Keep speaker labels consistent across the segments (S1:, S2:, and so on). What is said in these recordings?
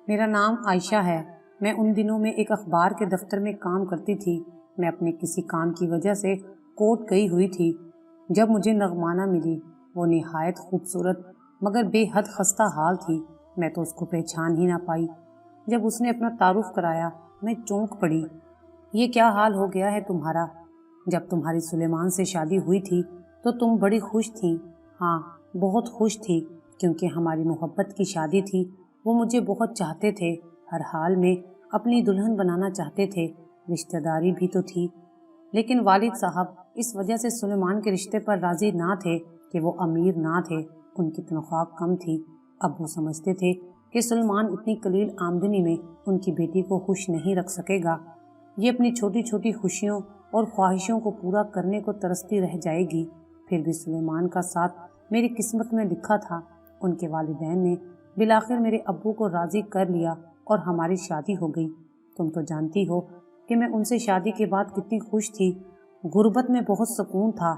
S1: میرا نام عائشہ ہے۔ میں ان دنوں میں ایک اخبار کے دفتر میں کام کرتی تھی۔ میں اپنے کسی کام کی وجہ سے کوٹ گئی ہوئی تھی جب مجھے نغمانہ ملی۔ وہ نہایت خوبصورت مگر بے حد خستہ حال تھی۔ میں تو اس کو پہچان ہی نہ پائی۔ جب اس نے اپنا تعارف کرایا میں چونک پڑی۔ یہ کیا حال ہو گیا ہے تمہارا؟ جب تمہاری سلیمان سے شادی ہوئی تھی تو تم بڑی خوش تھیں۔ ہاں، بہت خوش تھی، کیونکہ ہماری محبت کی شادی تھی۔ وہ مجھے بہت چاہتے تھے، ہر حال میں اپنی دلہن بنانا چاہتے تھے۔ رشتہ داری بھی تو تھی، لیکن والد صاحب اس وجہ سے سلیمان کے رشتے پر راضی نہ تھے کہ وہ امیر نہ تھے، ان کی تنخواہ کم تھی۔ اب وہ سمجھتے تھے کہ سلیمان اتنی قلیل آمدنی میں ان کی بیٹی کو خوش نہیں رکھ سکے گا۔ یہ اپنی چھوٹی چھوٹی خوشیوں اور خواہشوں کو پورا کرنے کو ترستی رہ جائے گی۔ پھر بھی سلیمان کا ساتھ میری قسمت میں لکھا تھا۔ ان کے والدین نے بالآخر میرے ابو کو راضی کر لیا اور ہماری شادی ہو گئی۔ تم تو جانتی ہو کہ میں ان سے شادی کے بعد کتنی خوش تھی۔ غربت میں بہت سکون تھا۔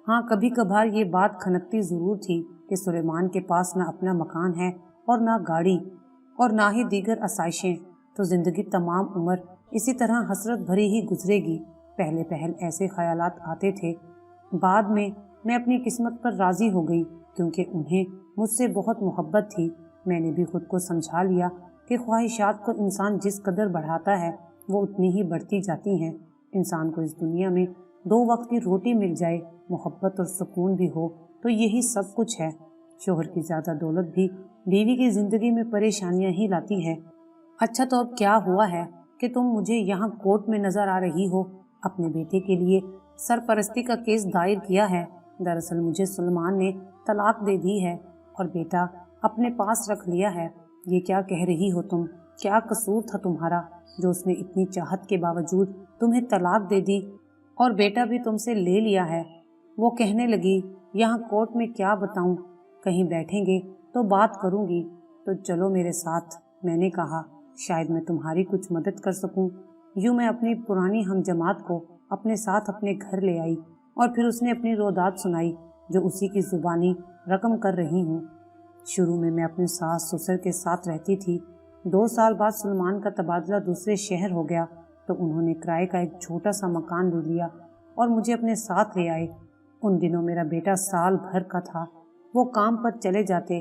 S1: ہاں، کبھی کبھار یہ بات کھنکتی ضرور تھی کہ سلیمان کے پاس نہ اپنا مکان ہے اور نہ گاڑی اور نہ ہی دیگر آسائشیں، تو زندگی تمام عمر اسی طرح حسرت بھری ہی گزرے گی۔ پہلے پہل ایسے خیالات آتے تھے، بعد میں اپنی قسمت پر راضی ہو گئی، کیونکہ انہیں مجھ سے بہت محبت تھی۔ میں نے بھی خود کو سمجھا لیا کہ خواہشات کو انسان جس قدر بڑھاتا ہے وہ اتنی ہی بڑھتی جاتی ہیں۔ انسان کو اس دنیا میں 2 وقت کی روٹی مل جائے، محبت اور سکون بھی ہو، تو یہی سب کچھ ہے۔ شوہر کی زیادہ دولت بھی بیوی کی زندگی میں پریشانیاں ہی لاتی ہے۔ اچھا، تو اب کیا ہوا ہے کہ تم مجھے یہاں کورٹ میں نظر آ رہی ہو؟ اپنے بیٹے کے لیے سرپرستی کا کیس دائر کیا ہے۔ دراصل مجھے سلیمان نے طلاق دے دی ہے اور بیٹا اپنے پاس رکھ لیا ہے۔ یہ کیا کہہ رہی ہو تم؟ کیا قصور تھا تمہارا جو اس نے اتنی چاہت کے باوجود تمہیں طلاق دے دی اور بیٹا بھی تم سے لے لیا ہے؟ وہ کہنے لگی، یہاں کورٹ میں کیا بتاؤں، کہیں بیٹھیں گے تو بات کروں گی، تو چلو میرے ساتھ۔ میں نے کہا، شاید میں تمہاری کچھ مدد کر سکوں۔ یوں میں اپنی پرانی ہم جماعت کو اپنے ساتھ اپنے گھر لے آئی اور پھر اس نے اپنی روداد سنائی جو اسی کی زبانی رقم کر رہی ہوں۔ شروع میں اپنے ساس سسر کے ساتھ رہتی تھی۔ 2 سال بعد سلیمان کا تبادلہ دوسرے شہر ہو گیا تو انہوں نے کرائے کا ایک چھوٹا سا مکان لے لیا اور مجھے اپنے ساتھ لے آئے۔ ان دنوں میرا بیٹا سال بھر کا تھا۔ وہ کام پر چلے جاتے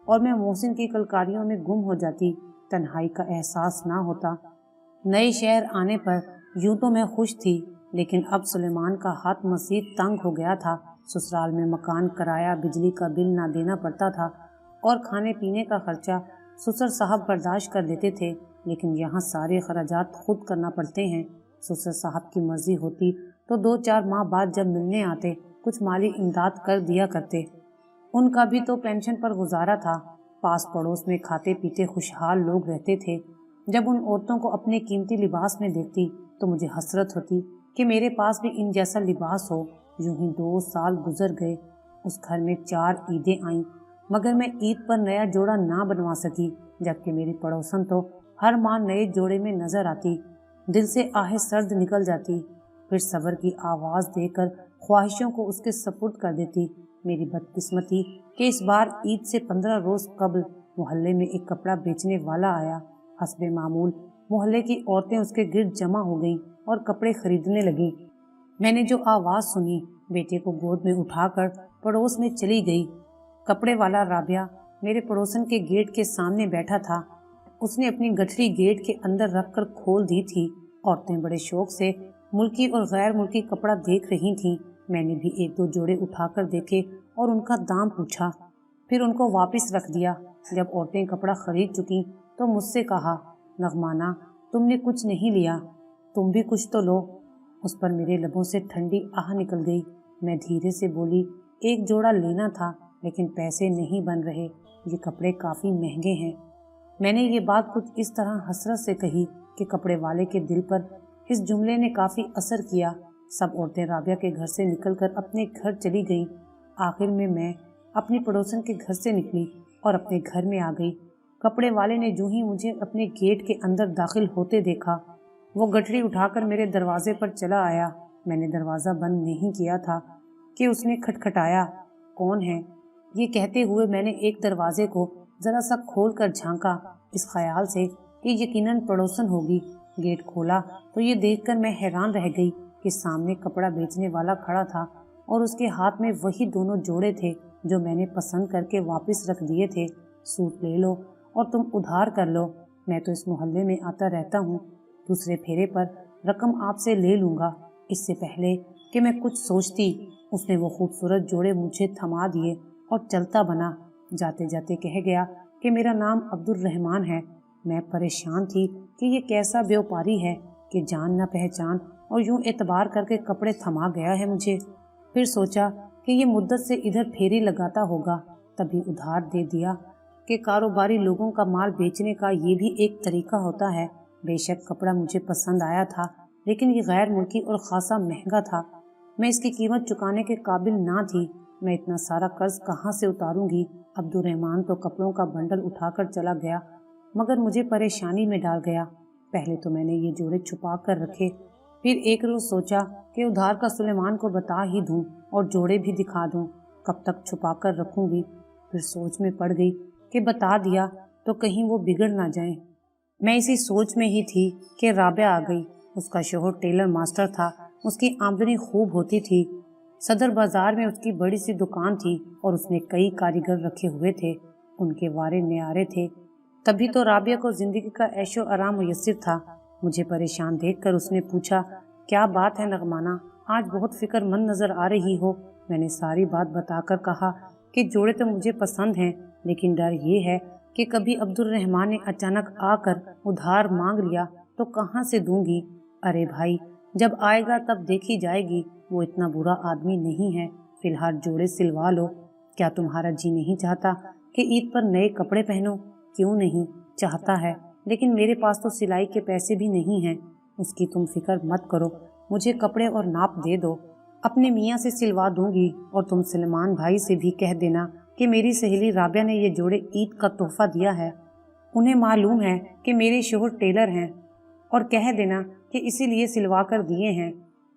S1: اور میں محسن کی کلکاریوں میں گم ہو جاتی۔ تنہائی کا احساس نہ ہوتا۔ نئے شہر آنے پر یوں تو میں خوش تھی، لیکن اب سلیمان کا ہاتھ مزید تنگ ہو گیا تھا۔ سسرال میں مکان کرایہ، بجلی کا بل نہ دینا پڑتا تھا اور کھانے پینے کا خرچہ سسر صاحب برداشت کر لیتے تھے، لیکن یہاں سارے خراجات خود کرنا پڑتے ہیں۔ سسر صاحب کی مرضی ہوتی تو 2-4 ماہ بعد جب ملنے آتے کچھ مالی امداد کر دیا کرتے۔ ان کا بھی تو پینشن پر گزارا تھا۔ پاس پڑوس میں کھاتے پیتے خوشحال لوگ رہتے تھے۔ جب ان عورتوں کو اپنے قیمتی لباس میں دیکھتی تو مجھے حسرت ہوتی کہ میرے پاس بھی ان جیسا لباس ہو۔ یوں ہی 2 سال گزر گئے۔ اس گھر میں 4 عیدیں آئیں، مگر میں عید پر نیا جوڑا نہ بنوا سکی، جبکہ میری پڑوسن تو ہر ماہ نئے جوڑے میں نظر آتی۔ دل سے آہ سرد نکل جاتی، پھر صبر کی آواز دے کر خواہشوں کو اس کے سپرد کر دیتی۔ میری بدقسمتی کہ اس بار عید سے 15 روز قبل محلے میں ایک کپڑا بیچنے والا آیا۔ حسب معمول محلے کی عورتیں اس کے گرد جمع ہو گئیں اور کپڑے خریدنے لگیں۔ میں نے جو آواز سنی، بیٹے کو گود میں اٹھا کر پڑوس میں چلی گئی۔ کپڑے والا رابعہ میرے پڑوسن کے گیٹ کے سامنے بیٹھا تھا۔ اس نے اپنی گٹھڑی گیٹ کے اندر رکھ کر کھول دی تھی۔ عورتیں بڑے شوق سے ملکی اور غیر ملکی کپڑا دیکھ رہی تھیں۔ میں نے بھی 1-2 جوڑے اٹھا کر دیکھے اور ان کا دام پوچھا، پھر ان کو واپس رکھ دیا۔ جب عورتیں کپڑا خرید چکی تو مجھ سے کہا، نغمانہ، تم نے کچھ نہیں لیا، تم بھی کچھ تو لو۔ اس پر میرے لبوں سے ٹھنڈی آہ نکل گئی۔ میں دھیرے سے بولی، 1 جوڑا لینا تھا لیکن پیسے نہیں بن رہے، یہ کپڑے کافی مہنگے ہیں۔ میں نے یہ بات کچھ اس طرح حسرت سے کہی کہ کپڑے والے کے دل پر اس جملے نے کافی اثر کیا۔ سب عورتیں رابعہ کے گھر سے نکل کر اپنے گھر چلی گئیں۔ آخر میں اپنی پڑوسن کے گھر سے نکلی اور اپنے گھر میں آ گئی۔ کپڑے والے نے جو ہی مجھے اپنے گیٹ کے اندر داخل ہوتے دیکھا، وہ گٹھڑی اٹھا کر میرے دروازے پر چلا آیا۔ میں نے دروازہ بند نہیں کیا تھا کہ اس نے کھٹکھٹایا۔ کون ہے؟ یہ کہتے ہوئے میں نے ایک دروازے کو ज़रा सा खोल कर झांका, इस ख्याल से कि यकीनन पड़ोसन होगी। गेट खोला तो ये देखकर मैं हैरान रह गई कि सामने कपड़ा बेचने वाला खड़ा था और उसके हाथ में वही दोनों जोड़े थे जो मैंने पसंद करके वापस रख दिए थे। सूट ले लो और तुम उधार कर लो, मैं तो इस मोहल्ले में आता रहता हूँ, दूसरे फेरे पर रकम आपसे ले लूँगा। इससे पहले कि मैं कुछ सोचती, उसने वो खूबसूरत जोड़े मुझे थमा दिए और चलता बना। जाते जाते कह गया कि मेरा नाम अब्दुल रहमान है। मैं परेशान थी कि ये कैसा व्यापारी है कि जान न पहचान और यूं एतबार करके कपड़े थमा गया है मुझे। फिर सोचा कि ये मुद्दत से इधर फेरी लगाता होगा, तभी उधार दे दिया कि कारोबारी लोगों का माल बेचने का ये भी एक तरीका होता है। बेशक कपड़ा मुझे पसंद आया था, लेकिन ये गैर मुल्की और खासा महंगा था। मैं इसकी कीमत चुकाने के काबिल ना थी। मैं इतना सारा कर्ज कहाँ से उतारूंगी। अब्दुल रहमान तो कपड़ों का बंडल उठाकर चला गया, मगर मुझे परेशानी में डाल गया। पहले तो मैंने ये जोड़े छुपा कर रखे, फिर एक रोज सोचा कि उधार का सुलेमान को बता ही दूं और जोड़े भी दिखा दूं। कब तक छुपा कर रखूंगी। फिर सोच में पड़ गई कि बता दिया तो कहीं वो बिगड़ ना जाए। मैं इसी सोच में ही थी कि राबिया आ गई। उसका शोहर टेलर मास्टर था, उसकी आमदनी खूब होती थी। सदर बाजार में उसकी बड़ी सी दुकान थी और उसने कई कारीगर रखे हुए थे। उनके वारे न्यारे थे। तभी तो राबिया को जिंदगी का ऐशो आराम मुयस्सर था। मुझे परेशान देखकर उसने पूछा, क्या बात है नगमाना, आज बहुत फिक्रमंद नजर आ रही हो। मैंने सारी बात बताकर कहा कि जोड़े तो मुझे पसंद हैं, लेकिन डर ये है कि कभी अब्दुल रहमान ने अचानक आकर उधार मांग लिया तो कहाँ से दूंगी। अरे भाई, जब आएगा तब देखी जाएगी, वो इतना बुरा आदमी नहीं है। फिलहाल जोड़े सिलवा लो। क्या तुम्हारा जी नहीं चाहता कि ईद पर नए कपड़े पहनो? क्यों नहीं चाहता है, लेकिन मेरे पास तो सिलाई के पैसे भी नहीं हैं। उसकी तुम फिक्र मत करो, मुझे कपड़े और नाप दे दो, अपने मियाँ से सिलवा दूंगी। और तुम सलमान भाई से भी कह देना कि मेरी सहेली राबिया ने ये जोड़े ईद का तोहफा दिया है। उन्हें मालूम है कि मेरे शोहर टेलर हैं और कह देना कि इसीलिए सिलवा कर दिए हैं।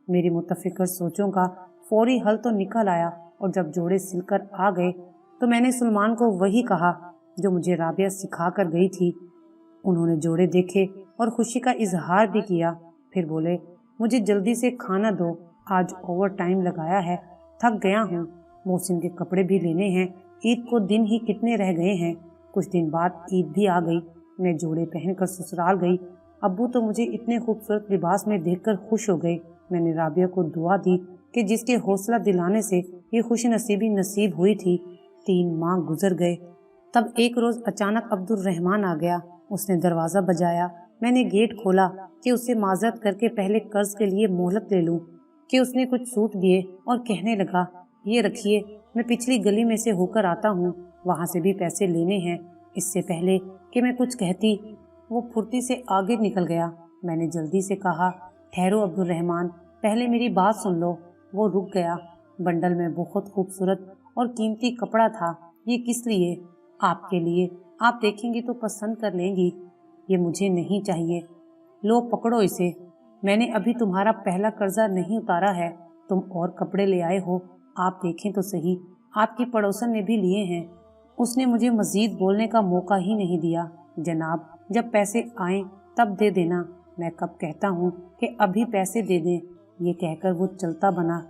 S1: मेरी मुतफिकर सोचों का फौरी हल तो निकल आया और जब जोड़े सिलकर आ गए तो मैंने सलमान को वही कहा जो मुझे राबिया सिखा कर गई थी। उन्होंने जोड़े देखे और खुशी का इजहार भी किया। फिर बोले, मुझे जल्दी से खाना दो, आज ओवर टाइम लगाया है, थक गया हूँ। मोहसिन के कपड़े भी लेने हैं, ईद को दिन ही कितने रह गए हैं। कुछ दिन बाद ईद भी आ गई। मैं जोड़े पहनकर ससुराल गई। अब्बू तो मुझे इतने खूबसूरत लिबास में देखकर खुश हो गए। मैंने राबिया को दुआ दी कि जिसके हौसला दिलाने से ये खुश नसीबी नसीब हुई थी। 3 माह गुजर गए। तब एक रोज अचानक अब्दुल रहमान आ गया। उसने दरवाजा बजाया। मैंने गेट खोला कि उससे माजरत करके पहले कर्ज के लिए मोहलत ले लूं। कि उसने कुछ सूट दिए और कहने लगा, ये रखिए, मैं पिछली गली में से होकर आता हूँ, वहाँ से भी पैसे लेने हैं। इससे पहले कि मैं कुछ कहती, वो फुर्ती से आगे निकल गया। मैंने जल्दी से कहा, ठहरो अब्दुल रहमान, पहले मेरी बात सुन लो। वो रुक गया। बंडल में बहुत खूबसूरत और कीमती कपड़ा था। ये किस लिए? आपके लिए। आप देखेंगी तो पसंद कर लेंगी। ये मुझे नहीं चाहिए। लो पकड़ो इसे। मैंने अभी तुम्हारा पहला कर्जा नहीं उतारा है। तुम और कपड़े ले आए हो, आप देखें तो सही। आपकी पड़ोसन ने भी लिए हैं। उसने मुझे मजीद बोलने का मौका ही नहीं दिया। जनाब, जब पैसे आए तब दे देना। मैं कब कहता हूँ कि अभी पैसे दे दें। ये कहकर वो चलता बना।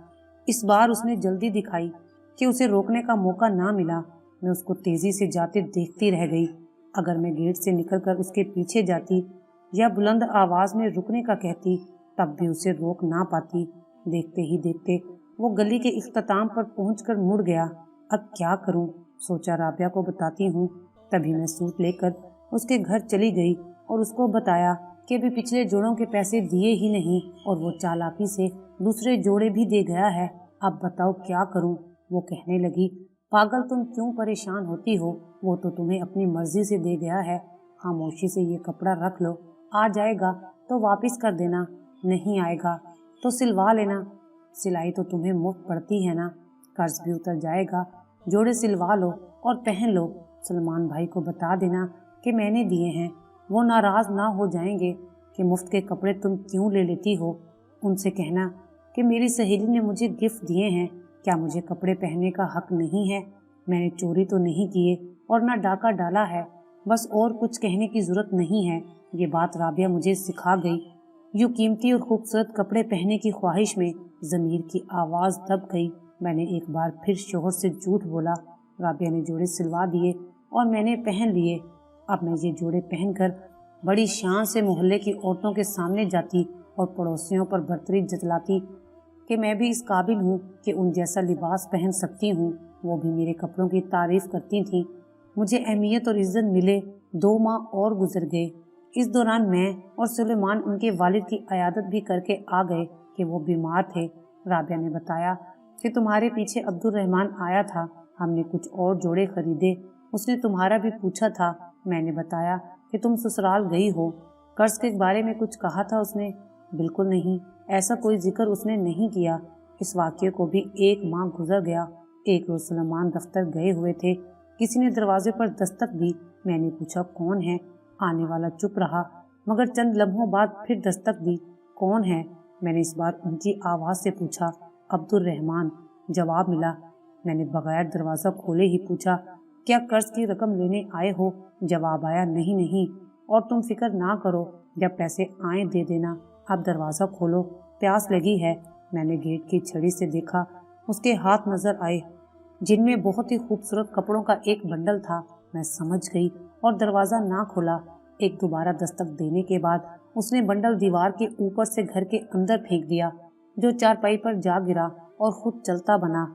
S1: इस बार उसने जल्दी दिखाई कि उसे रोकने का मौका ना मिला। मैं उसको तेजी से जाते देखती रह गई। अगर मैं गेट से निकलकर उसके पीछे जाती या बुलंद आवाज में रुकने का कहती, तब भी उसे रोक ना पाती। देखते ही देखते वो गली के इख्तिताम पर पहुंचकर मुड़ गया। अब क्या करूं? सोचा राबिया को बताती हूँ। तभी मैं सूट लेकर उसके घर चली गई और उसको बताया कि अभी पिछले जोड़ों के पैसे दिए ही नहीं और वो चालाकी से दूसरे जोड़े भी दे गया है। अब बताओ क्या करूं? वो कहने लगी, पागल, तुम क्यों परेशान होती हो? वो तो तुम्हें अपनी मर्जी से दे गया है। खामोशी से ये कपड़ा रख लो, आ जाएगा तो वापस कर देना, नहीं आएगा तो सिलवा लेना। सिलाई तो तुम्हें मुफ्त पड़ती है ना, कर्ज भी उतर जाएगा। जोड़े सिलवा लो और पहन लो। सलमान भाई को बता देना कि मैंने दिए हैं। वो नाराज ना हो जाएंगे कि मुफ्त के कपड़े तुम क्यों ले लेती हो। उनसे कहना कि मेरी सहेली ने मुझे गिफ्ट दिए हैं, क्या मुझे कपड़े पहनने का हक नहीं है? मैंने चोरी तो नहीं किए और ना डाका डाला है, बस और कुछ कहने की जरूरत नहीं है। ये बात राबिया मुझे सिखा गई। यूं कीमती और खूबसूरत कपड़े पहनने की ख्वाहिश में ज़मीर की आवाज़ दब गई। मैंने एक बार फिर शोहर से झूठ बोला। राबिया ने जोड़े सिलवा दिए और मैंने पहन लिए। अब मैं ये जोड़े पहनकर बड़ी शान से मोहल्ले की औरतों के सामने जाती और पड़ोसियों पर बर्तरी जतलाती कि मैं भी इस काबिल हूँ कि उन जैसा लिबास पहन सकती हूँ। वो भी मेरे कपड़ों की तारीफ करती थीं। मुझे अहमियत और इज्जत मिले 2 माह और गुजर गए। इस दौरान मैं और सुलेमान उनके वालिद की अयादत भी करके आ गए कि वो बीमार थे। राबिया ने बताया कि तुम्हारे पीछे अब्दुल रहमान आया था, हमने कुछ और जोड़े खरीदे, उसने तुम्हारा भी पूछा था। मैंने बताया कि तुम ससुराल गई हो। कर्ज के बारे में कुछ कहा था उसने? बिल्कुल नहीं, ऐसा कोई जिक्र उसने नहीं किया। इस वाक़ये को भी 1 माह गुजर गया। एक रोज सुलेमान दफ्तर गए हुए थे, किसी ने दरवाजे पर दस्तक दी। मैंने पूछा कौन है? आने वाला चुप रहा, मगर चंद लम्हों बाद फिर दस्तक दी। कौन है? मैंने इस बार ऊंची आवाज से पूछा। अब्दुल रहमान। जवाब मिला। मैंने बगैर दरवाज़ा खोले ही पूछा, क्या कर्ज की रकम लेने आए हो? जवाब आया, नहीं नहीं, और तुम फिक्र ना करो, जब पैसे आए दे देना। अब दरवाज़ा खोलो, प्यास लगी है। मैंने गेट की छड़ी से देखा, उसके हाथ नजर आए जिनमें बहुत ही खूबसूरत कपड़ों का एक बंडल था। मैं समझ गई और दरवाज़ा ना खोला। एक दोबारा दस्तक देने के बाद उसने बंडल दीवार के ऊपर से घर के अंदर फेंक दिया, जो चारपाई पर जा गिरा और खुद चलता बना।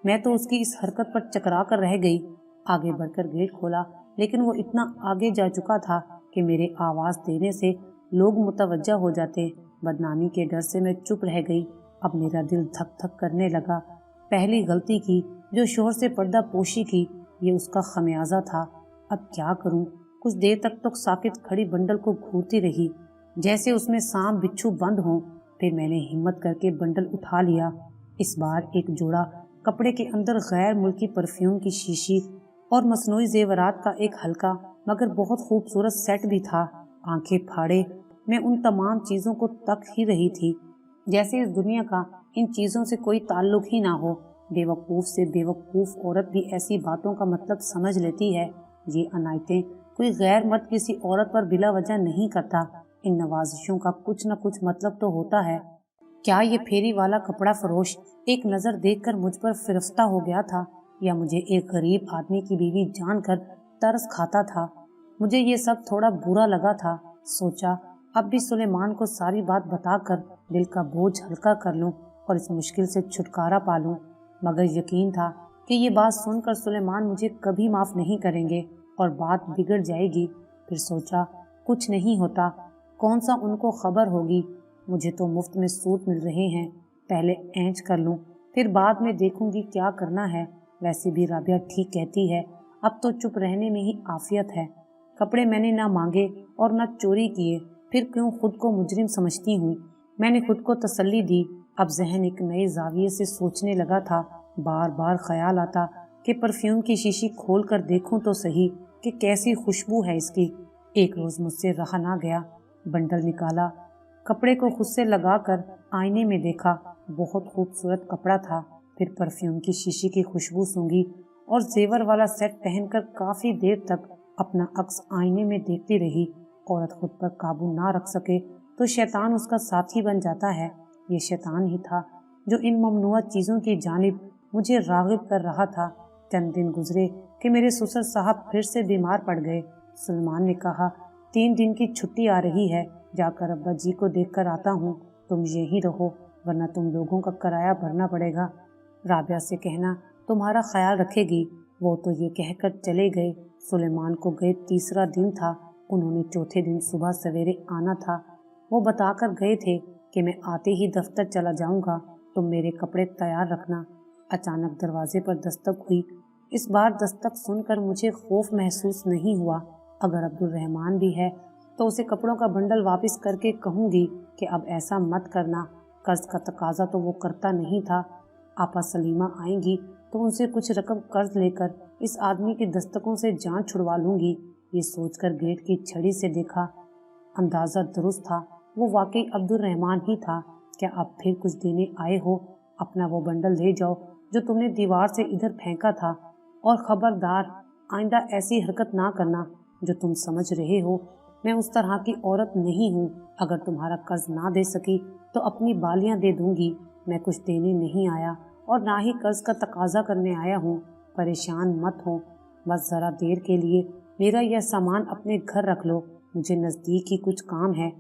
S1: मैं तो उसकी इस हरकत पर चकरा कर रह गई। आगे बढ़कर गेट खोला, लेकिन वो इतना आगे जा चुका था कि मेरे आवाज़ देने से लोग मुतवज्जा हो जाते। बदनामी के डर से मैं चुप रह गई। अब मेरा दिल धक धक करने लगा। पहली गलती की जो शोहर से पर्दा पोशी की, ये उसका खमियाजा था। अब क्या करूं? कुछ देर तक तो साकित खड़ी बंडल को घूरती रही, जैसे उसमें सांप बिच्छू बंद हों। फिर मैंने हिम्मत करके बंडल उठा लिया। इस बार एक जोड़ा कपड़े के अंदर गैर मुल्की परफ्यूम की शीशी और मसनूई जेवरात का एक हल्का मगर बहुत खूबसूरत सेट भी था। आंखें फाड़े मैं उन तमाम चीज़ों को तक ही रही थी, जैसे इस दुनिया का इन चीज़ों से कोई ताल्लुक ही ना हो। बेवकूफ़ से बेवकूफ़ औरत भी ऐसी बातों का मतलब समझ लेती है। ये अनायतें कोई गैर मर्द किसी औरत पर बिला वजह नहीं करता। इन नवाजिशों का कुछ न कुछ मतलब तो होता है। क्या ये फेरी वाला कपड़ा फरोश एक नज़र देखकर मुझ पर फिरफ्ता हो गया था, या मुझे एक गरीब आदमी की बीवी जानकर तरस खाता था? मुझे ये सब थोड़ा बुरा लगा था। सोचा अब भी सुलेमान को सारी बात बताकर दिल का बोझ हल्का कर लूं और इस मुश्किल से छुटकारा पा लूं। मगर यकीन था कि ये बात सुनकर सुलेमान मुझे कभी माफ़ नहीं करेंगे और बात बिगड़ जाएगी। फिर सोचा कुछ नहीं होता, कौन सा उनको खबर होगी। मुझे तो मुफ्त में सूट मिल रहे हैं, पहले ऐंच कर लूं, फिर बाद में देखूंगी क्या करना है। वैसे भी राबिया ठीक कहती है, अब तो चुप रहने में ही आफियत है। कपड़े मैंने ना मांगे और ना चोरी किए, फिर क्यों खुद को मुजरिम समझती हूँ। मैंने खुद को तसल्ली दी। अब जहन एक नए जाविये से सोचने लगा था। बार बार ख्याल आता कि परफ्यूम की शीशी खोल कर देखूं तो सही कि कैसी खुशबू है इसकी। एक रोज़ मुझसे रहा ना गया। बंडल निकाला, कपड़े को खुद से लगाकर आईने में देखा। बहुत खूबसूरत कपड़ा था। फिर परफ्यूम की शीशी की खुशबू सूंघी और जेवर वाला सेट पहनकर काफ़ी देर तक अपना अक्स आईने में देखती रही। औरत खुद पर काबू ना रख सके तो शैतान उसका साथी बन जाता है। ये शैतान ही था जो इन ममनुआ चीज़ों की जानिब मुझे राग़िब कर रहा था। चंद दिन गुजरे कि मेरे ससुर साहब फिर से बीमार पड़ गए। सुलेमान ने कहा 3 दिन की छुट्टी आ रही है, जाकर अब्बा जी को देख कर आता हूँ। तुम यहीं रहो, वरना तुम लोगों का किराया भरना पड़ेगा। राबिया से कहना तुम्हारा ख्याल रखेगी। वो तो ये कहकर चले गए। सुलेमान को गए 3रा दिन था। उन्होंने 4थे दिन सुबह सवेरे आना था। वो बताकर गए थे कि मैं आते ही दफ्तर चला जाऊंगा, तुम मेरे कपड़े तैयार रखना। अचानक दरवाजे पर दस्तक हुई। इस बार दस्तक सुनकर मुझे खौफ महसूस नहीं हुआ। अगर अब्दुल रहमान भी है तो उसे कपड़ों का बंडल वापस करके कहूँगी कि अब ऐसा मत करना। कर्ज का तकाजा तो वो करता नहीं था। आपा सलीमा आएंगी तो उनसे कुछ रकम कर्ज लेकर इस आदमी की दस्तकों से जान छुड़वा लूंगी। ये सोचकर गेट की छड़ी से देखा। अंदाज़ा दुरुस्त था, वो वाकई अब्दुल रहमान ही था। क्या आप फिर कुछ देने आए हो? अपना वो बंडल ले जाओ जो तुमने दीवार से इधर फेंका था, और खबरदार آئندہ ایسی حرکت نہ کرنا جو تم سمجھ رہے ہو۔ میں اس طرح کی عورت نہیں ہوں۔ اگر تمہارا قرض نہ دے سکی تو اپنی بالیاں دے دوں گی۔ میں کچھ دینے نہیں آیا اور نہ ہی قرض کا تقاضا کرنے آیا ہوں۔ پریشان مت ہو، بس ذرا دیر کے لیے میرا یہ سامان اپنے گھر رکھ لو، مجھے نزدیک ہی کچھ کام ہے۔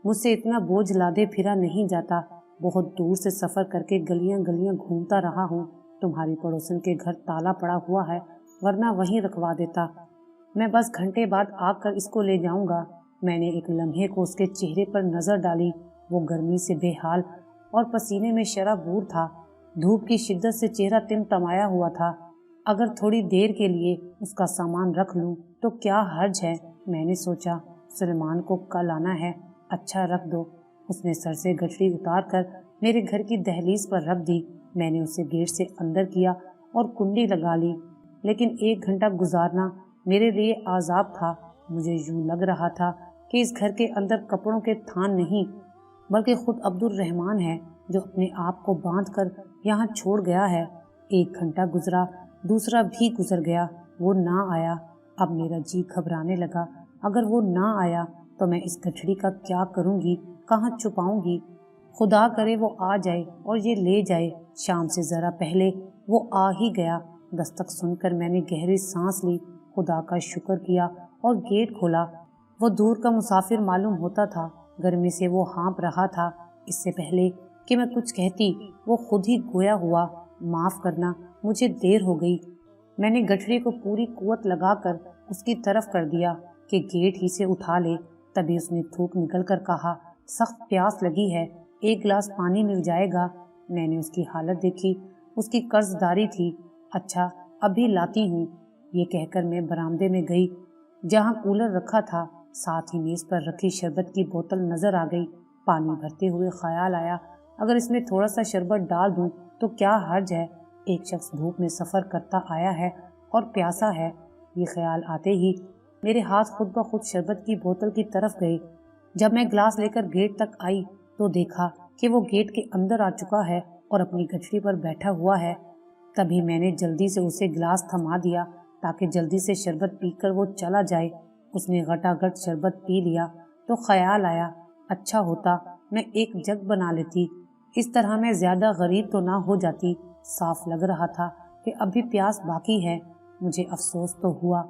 S1: مجھ سے اتنا بوجھ لادے پھرا نہیں جاتا۔ بہت دور سے سفر کر کے گلیاں گلیاں گھومتا رہا ہوں۔ تمہاری پڑوسن کے گھر تالا پڑا ہوا ہے، ورنہ وہیں رکھوا دیتا۔ میں بس گھنٹے بعد آ کر اس کو لے جاؤں گا۔ میں نے ایک لمحے کو اس کے چہرے پر نظر ڈالی۔ وہ گرمی سے بے حال اور پسینے میں شرابور تھا۔ دھوپ کی شدت سے چہرہ تمتمایا ہوا تھا۔ اگر تھوڑی دیر کے لیے اس کا سامان رکھ لوں تو کیا حرج ہے، میں نے سوچا۔ سلیمان کو کل آنا ہے، اچھا رکھ دو۔ اس نے سر سے گٹھڑی اتار کر میرے گھر کی دہلیز پر رکھ دی۔ میں نے اسے گیٹ سے اندر کیا اور کنڈی لگا لی، لیکن 1 گھنٹہ گزارنا میرے لیے عذاب تھا۔ مجھے یوں لگ رہا تھا کہ اس گھر کے اندر کپڑوں کے تھان نہیں بلکہ خود عبد الرحمن ہے جو اپنے آپ کو باندھ کر یہاں چھوڑ گیا ہے۔ 1 گھنٹہ گزرا، دوسرا بھی گزر گیا، وہ نہ آیا۔ اب میرا جی گھبرانے لگا۔ اگر وہ نہ آیا تو میں اس گٹھڑی کا کیا کروں گی، کہاں چھپاؤں گی؟ خدا کرے وہ آ جائے اور یہ لے جائے۔ شام سے ذرا پہلے وہ آ ہی گیا۔ دستک سن کر میں نے گہری سانس لی، خدا کا شکر کیا اور گیٹ کھولا۔ وہ دور کا مسافر معلوم ہوتا تھا، گرمی سے وہ ہانپ رہا تھا۔ اس سے پہلے کہ میں کچھ کہتی وہ خود ہی گویا ہوا، معاف کرنا، مجھے دیر ہو گئی۔ میں نے گٹھڑی کو پوری قوت لگا کر اس کی طرف کر دیا کہ گیٹ ہی سے اٹھا لے۔ تبھی اس نے تھوک نکل کر کہا، سخت پیاس لگی ہے، 1 گلاس پانی مل جائے گا؟ میں نے اس کی حالت دیکھی، اس کی قرض داری تھی۔ اچھا، ابھی لاتی ہوں، یہ کہہ کر میں برآمدے میں گئی جہاں کولر رکھا تھا۔ ساتھ ہی میز پر رکھی شربت کی بوتل نظر آ گئی۔ پانی بھرتے ہوئے خیال آیا، اگر اس میں تھوڑا سا شربت ڈال دوں تو کیا حرج ہے؟ ایک شخص دھوپ میں سفر کرتا آیا ہے اور پیاسا ہے۔ یہ خیال آتے ہی میرے ہاتھ خود بخود شربت کی بوتل کی طرف گئے۔ جب میں گلاس لے کر گیٹ تک آئی تو دیکھا کہ وہ گیٹ کے اندر آ چکا ہے اور اپنی گٹھڑی پر بیٹھا ہوا ہے۔ تبھی میں نے جلدی سے اسے گلاس تھما دیا تاکہ جلدی سے شربت پی کر وہ چلا جائے۔ اس نے گھٹا گھٹ شربت پی لیا تو خیال آیا، اچھا ہوتا میں ایک جگ بنا لیتی، اس طرح میں زیادہ غریب تو نہ ہو جاتی۔ صاف لگ رہا تھا کہ ابھی پیاس باقی ہے۔ مجھے افسوس تو ہوا،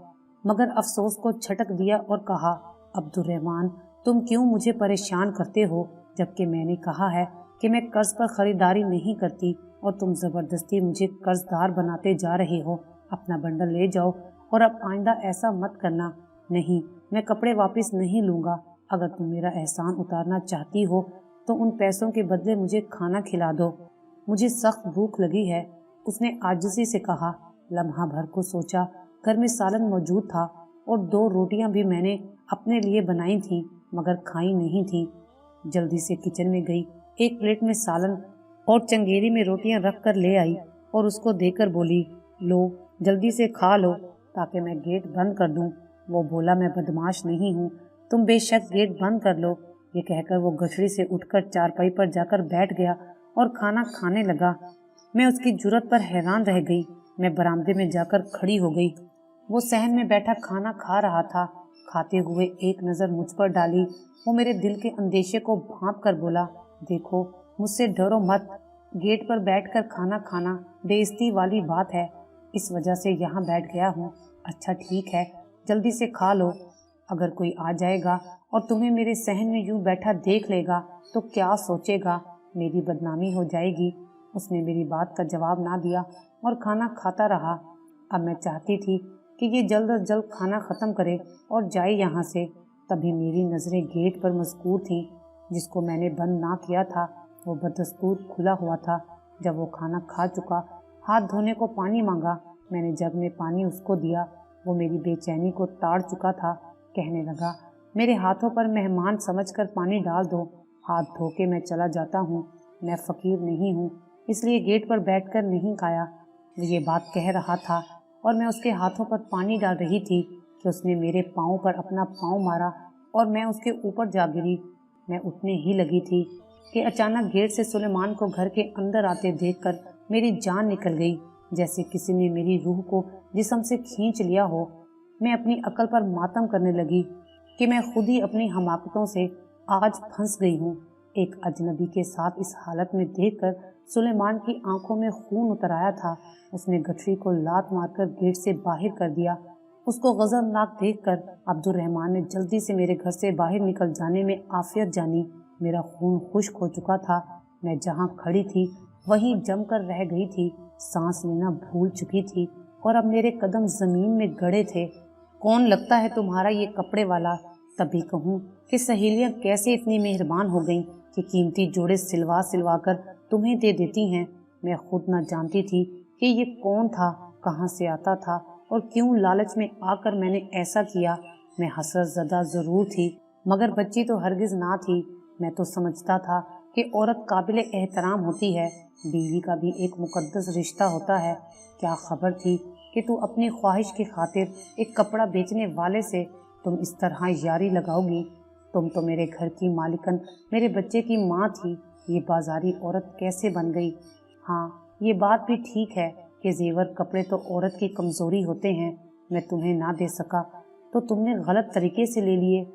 S1: مگر افسوس کو چھٹک دیا اور کہا، عبد الرحمن تم کیوں مجھے پریشان کرتے ہو، جبکہ میں نے کہا ہے کہ میں قرض پر خریداری نہیں کرتی اور تم زبردستی مجھے قرض دار بناتے جا رہے ہو۔ اپنا بنڈل لے جاؤ اور اب آئندہ ایسا مت کرنا۔ نہیں، میں کپڑے واپس نہیں لوں گا۔ اگر تم میرا احسان اتارنا چاہتی ہو تو ان پیسوں کے بدلے مجھے کھانا کھلا دو، مجھے سخت بھوک لگی ہے۔ اس نے عاجزی سے کہا۔ لمحہ بھر کو سوچا، گھر میں سالن موجود تھا اور 2 روٹیاں بھی میں نے اپنے لیے بنائی تھیں مگر کھائی نہیں تھیں۔ جلدی سے کچن میں گئی، 1 پلیٹ میں سالن اور چنگیری میں روٹیاں رکھ کر لے آئی اور اس کو دے کر بولی، لو جلدی سے کھا لو تاکہ میں گیٹ بند کر دوں۔ وہ بولا، میں بدماش نہیں ہوں، تم بے شک گیٹ بند کر لو۔ یہ کہہ کر وہ گٹھڑی سے اٹھ کر چارپائی پر جا کر بیٹھ گیا اور کھانا کھانے لگا۔ میں اس کی جرأت پر حیران رہ گئی۔ میں برآمدے میں جا کر کھڑی ہو گئی۔ وہ صحن میں بیٹھا کھانا کھا رہا تھا۔ کھاتے ہوئے ایک نظر مجھ پر ڈالی، وہ میرے دل کے اندیشے کو بھانپ کر بولا، دیکھو مجھ سے ڈرو مت، گیٹ پر بیٹھ کر کھانا کھانا بے عزتی والی بات ہے، اس وجہ سے یہاں بیٹھ گیا ہوں۔ اچھا ٹھیک ہے، جلدی سے کھا لو۔ اگر کوئی آ جائے گا اور تمہیں میرے صحن میں یوں بیٹھا دیکھ لے گا تو کیا سوچے گا؟ میری بدنامی ہو جائے گی۔ اس نے میری بات کا جواب نہ دیا اور کھانا کھاتا رہا۔ اب میں چاہتی تھی کہ یہ جلد از جلد کھانا ختم کرے اور جائے یہاں سے۔ تبھی میری نظریں گیٹ پر مذکور تھیں جس کو میں نے بند نہ کیا تھا۔ وہ بدستور کھلا ہوا تھا۔ جب وہ کھانا کھا چکا، ہاتھ دھونے کو پانی مانگا۔ میں نے جگ میں پانی اس کو دیا۔ وہ میری بے چینی کو تاڑ چکا تھا۔ کہنے لگا، میرے ہاتھوں پر مہمان سمجھ کر پانی ڈال دو، ہاتھ دھو کے میں چلا جاتا ہوں۔ میں فقیر نہیں ہوں، اس لیے گیٹ پر بیٹھ کر نہیں کھایا۔ وہ یہ بات کہہ رہا تھا اور میں اس کے ہاتھوں پر پانی ڈال رہی تھی کہ اس نے میرے پاؤں پر اپنا پاؤں مارا اور میں اس کے اوپر جا گری۔ میں اٹھنے ہی لگی تھی کہ اچانک گیٹ سے سلیمان کو گھر کے اندر آتے دیکھ کر میری جان نکل گئی۔ जैसे किसी ने मेरी रूह को जिस्म से खींच लिया हो। मैं अपनी अक्ल पर मातम करने लगी कि मैं खुद ही अपनी हमाकतों से आज फंस गई हूँ। एक अजनबी के साथ इस हालत में देखकर सुलेमान की आंखों में खून उतर आया था। उसने गठरी को लात मारकर गेट से बाहर कर दिया। उसको गजबनाक देखकर अब्दुर्रहमान ने जल्दी से मेरे घर से बाहर निकल जाने में आफियत जानी। मेरा खून खुश्क हो चुका था। मैं जहाँ खड़ी थी वहीं जमकर रह गई थी। सांस लेना भूल चुकी थी और अब मेरे कदम जमीन में गड़े थे। कौन लगता है तुम्हारा ये कपड़े वाला? तभी कहूँ कि सहेलियाँ कैसे इतनी मेहरबान हो गईं कि कीमती जोड़े सिलवा सिलवा कर तुम्हें दे देती हैं। मैं खुद न जानती थी कि ये कौन था, कहाँ से आता था और क्यों लालच में आकर मैंने ऐसा किया। मैं हसरत ज़दा ज़रूर थी मगर बच्ची तो हरगिज़ ना थी। मैं तो समझता था कि औरत काबिले एहतराम होती है, बीवी का भी एक मुकद्दस रिश्ता होता है। क्या खबर थी कि तू अपनी ख्वाहिश की खातिर एक कपड़ा बेचने वाले से तुम इस तरह यारी लगाओगी। तुम तो मेरे घर की मालिकन, मेरे बच्चे की माँ थी। ये बाजारी औरत कैसे बन गई? हाँ, ये बात भी ठीक है कि जेवर कपड़े तो औरत की कमज़ोरी होते हैं। मैं तुम्हें ना दे सका तो तुमने गलत तरीके से ले लिए,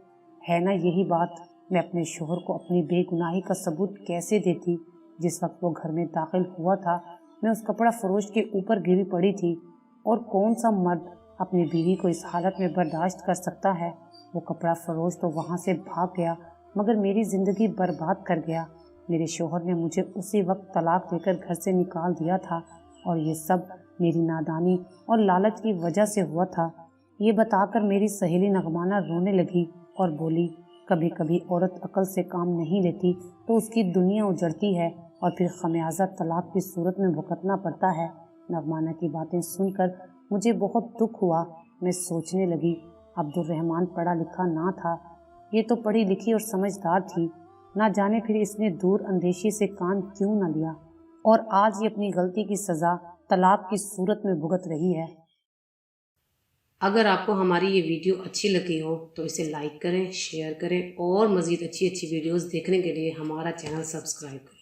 S1: है ना यही बात? मैं अपने शोहर को अपनी बेगुनाही का सबूत कैसे देती? जिस वक्त वो घर में दाखिल हुआ था मैं उस कपड़ा फरोश के ऊपर गिरी पड़ी थी। और कौन सा मर्द अपनी बीवी को इस हालत में बर्दाश्त कर सकता है? वो कपड़ा फरोश तो वहाँ से भाग गया मगर मेरी ज़िंदगी बर्बाद कर गया। मेरे शोहर ने मुझे उसी वक्त तलाक देकर घर से निकाल दिया था और ये सब मेरी नादानी और लालच की वजह से हुआ था। ये बताकर मेरी सहेली नगमाना रोने लगी और बोली, कभी कभी औरत अकल से काम नहीं लेती तो उसकी दुनिया उजड़ती है और फिर खमियाजा तलाक की सूरत में भुगतना पड़ता है। नगमाना की बातें सुनकर मुझे बहुत दुख हुआ। मैं सोचने लगी, अब्दुर्रहमान पढ़ा लिखा ना था, ये तो पढ़ी लिखी और समझदार थी। ना जाने फिर इसने दूर अंदेशी से कान क्यों न लिया और आज ये अपनी गलती की सज़ा तलाक की सूरत में भुगत रही है।
S2: अगर आपको हमारी ये वीडियो अच्छी लगी हो तो इसे लाइक करें, शेयर करें और मज़ीद अच्छी अच्छी वीडियोस देखने के लिए हमारा चैनल सब्सक्राइब करें।